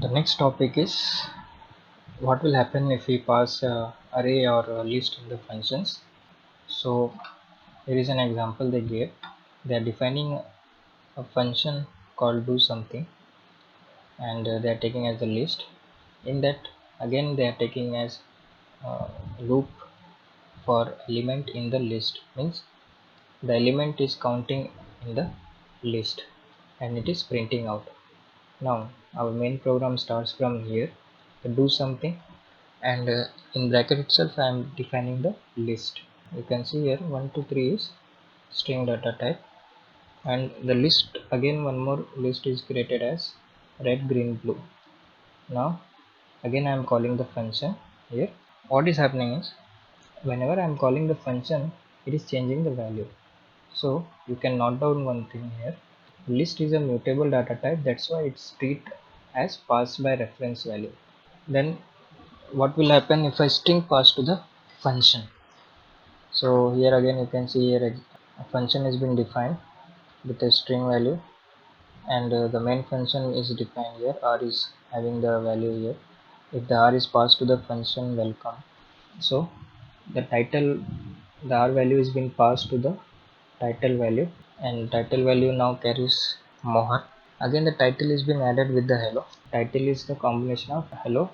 The next topic is what will happen if we pass array or a list in the functions. So here is an example they gave. They are defining a function called do something, and they are taking as the list. In that, again they are taking as loop for element in the list, means the element is counting in the list and it is printing out. Now our main program starts from here to do something, and in bracket itself I am defining the list. You can see here 1 2 3 is string data type, and the list, again one more list is created as red green blue. Now again I am calling the function here. What is happening is, whenever I am calling the function, it is changing the value. So you can note down one thing here. List is a mutable data type, that's why it's treated as passed by reference value. Then what will happen if I string pass to the function? So here again you can see here a function has been defined with a string value, and the main function is defined here. R is having the value here. If the R is passed to the function welcome, so the title, the R value is being passed to the title value, and title value now carries Mohan. Again the title is being added with the hello. Title is the combination of hello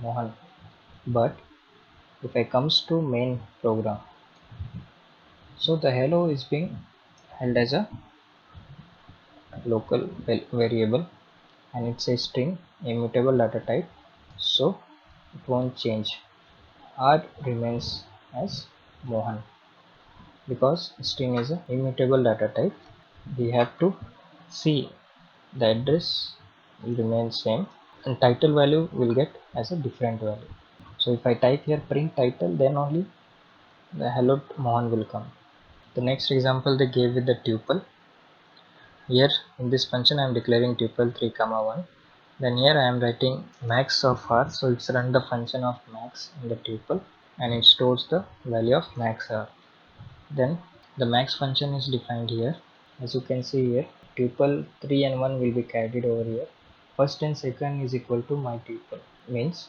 Mohan. But if I comes to main program, so the hello is being held as a local variable, and it's a string immutable data type, so it won't change. R remains as Mohan. Because string is a immutable data type, we have to see the address will remain same and title value will get as a different value. So if I type here print title, then only the hello Mohan will come. The next example they gave with the tuple. Here in this function I am declaring tuple 3 comma 1. Then here I am writing max of r, so it's run the function of max in the tuple and it stores the value of max r. Then the max function is defined here. As you can see here, tuple 3 and 1 will be carried over here. First and second is equal to my tuple, means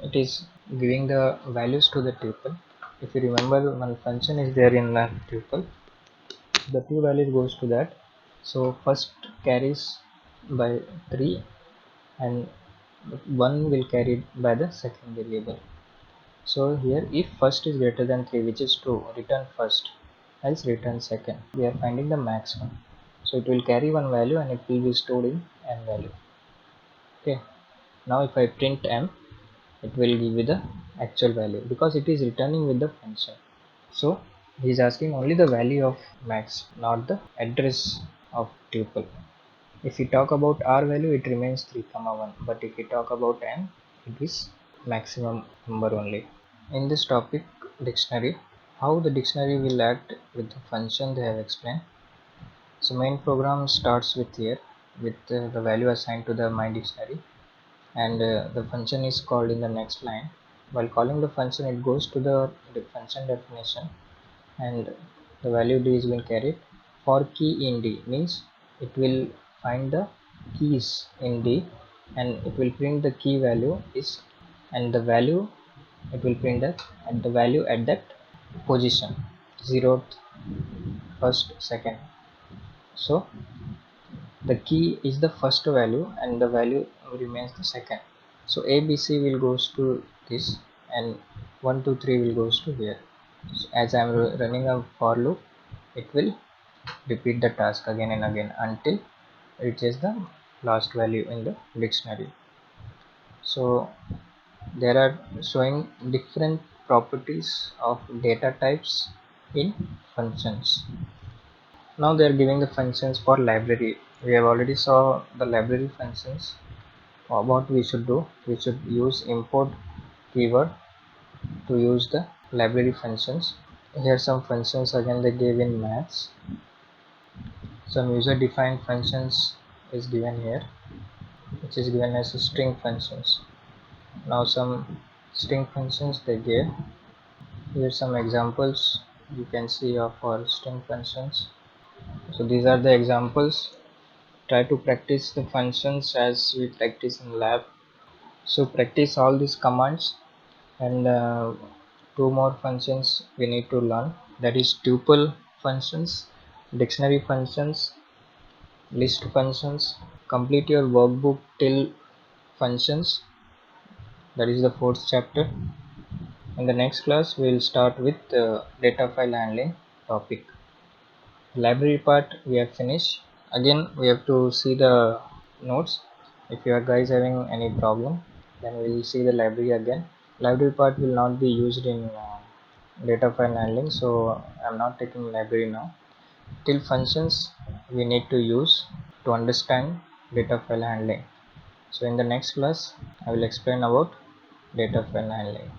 it is giving the values to the tuple. If you remember, one function is there in the tuple, the two values goes to that. So first carries by 3 and 1 will carry by the second variable. So here if first is greater than 3, which is true, return first, else return second. We are finding the max one, so it will carry one value and it will be stored in m value. Okay, now if I print m, it will give you the actual value because it is returning with the function. So he is asking only the value of max, not the address of tuple. If we talk about r value, it remains 3 comma 1, but if we talk about n, it is maximum number only. In this topic dictionary, how the dictionary will act with the function they have explained. So main program starts with here with the value assigned to the my dictionary, and the function is called in the next line. While calling the function, it goes to the function definition and the value d is being carried. For key in d means it will find the keys in d and it will print the key value is, and the value it will print that at the value at that position, 0th, 1st, 2nd. So the key is the first value and the value remains the second. So abc will goes to this and 1 2 3 will goes to here. So as I am running a for loop, it will repeat the task again and again until it reaches the last value in the dictionary. So there are showing different properties of data types in functions. Now they are giving the functions for library. We have already saw the library functions. What we should do, we should use import keyword to use the library functions. Here some functions again they gave in maths. Some user defined functions is given here, which is given as string functions. Now some string functions they gave. Here some examples you can see of our string functions. So these are the examples. try to practice the functions as we practice in lab. So practice all these commands, and two more functions we need to learn, that is tuple functions, dictionary functions, list functions. Complete your workbook till functions, that is the fourth chapter. In the next class we will start with data file handling topic. Library part we have finished. Again we have to see the notes. If you are guys having any problem, then we will see the library again. Library part will not be used in data file handling, so I'm not taking library now. Till functions we need to use to understand data file handling. So in the next class I will explain about data file handling.